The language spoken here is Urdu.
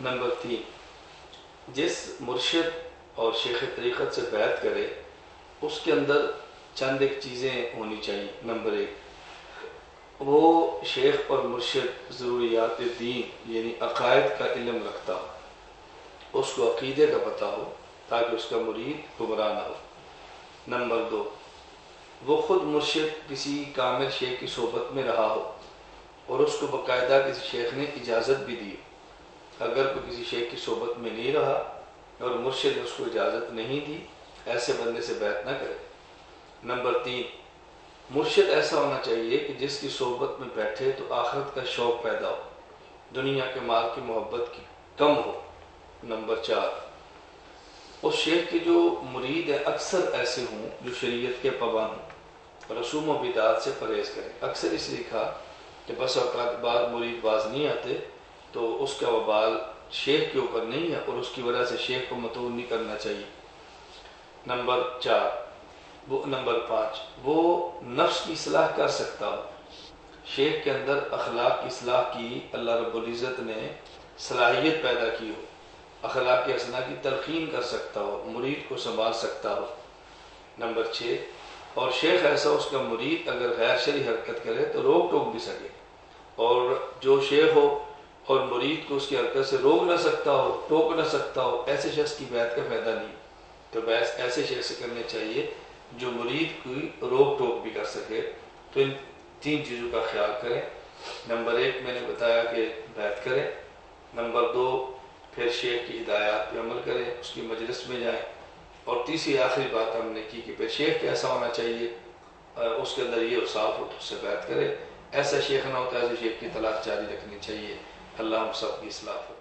نمبر 3، جس مرشد اور شیخ طریقت سے بیعت کرے اس کے اندر چند ایک چیزیں ہونی چاہیے۔ نمبر 1، وہ شیخ اور مرشد ضروریات دین یعنی عقائد کا علم رکھتا ہو، اس کو عقیدے کا پتہ ہو تاکہ اس کا مرید گمراہ نہ ہو۔ نمبر 2، وہ خود مرشد کسی کامل شیخ کی صحبت میں رہا ہو اور اس کو باقاعدہ کسی شیخ نے اجازت بھی دی۔ اگر کوئی کسی شیخ کی صحبت میں نہیں رہا اور مرشد نے اس کو اجازت نہیں دی، ایسے بندے سے بیعت نہ کرے۔ نمبر 3، مرشد ایسا ہونا چاہیے کہ جس کی صحبت میں بیٹھے تو آخرت کا شوق پیدا ہو، دنیا کے مال کی محبت کی کم ہو۔ نمبر 4، اس شیخ کے جو مرید ہیں اکثر ایسے ہوں جو شریعت کے پابند ہوں، رسوم و بدعات سے پرہیز کریں۔ اکثر اس لیے کہا کہ بس اوقات بعد مرید باز نہیں آتے تو اس کا وبال شیخ کے اوپر نہیں ہے اور اس کی وجہ سے شیخ کو مطعون نہیں کرنا چاہیے۔ نمبر 5، وہ نفس کی اصلاح کر سکتا ہو۔ شیخ کے اندر اخلاق کی اصلاح کی اللہ رب العزت نے صلاحیت پیدا کی ہو، اخلاق حسنہ کی تلقین کر سکتا ہو، مرید کو سنبھال سکتا ہو۔ نمبر 6، اور شیخ ایسا اس کا مرید اگر غیر شرعی حرکت کرے تو روک ٹوک بھی سکے، اور جو شیخ ہو اور مرید کو اس کی حرکت سے روک نہ سکتا ہو، ٹوک نہ سکتا ہو، ایسے شخص کی بیعت کا فائدہ نہیں۔ تو بیعت ایسے شیخ سے کرنے چاہیے جو مرید کی روک ٹوک بھی کر سکے۔ تو ان 3 چیزوں کا خیال کریں۔ نمبر 1 میں نے بتایا کہ بیعت کریں۔ نمبر 2، پھر شیخ کی ہدایات پہ عمل کریں، اس کی مجلس میں جائیں۔ اور تیسری آخری بات ہم نے کی کہ پھر شیخ کیسا ہونا چاہیے، اس کے اندر یہ اوصاف ہو تو اس سے بیعت کرے۔ ایسا شیخ نہ ہوتا ہے ایسے شیخ کی تلاش جاری رکھنی چاہیے۔ اللہ ہم سب کی اصلاح ہو۔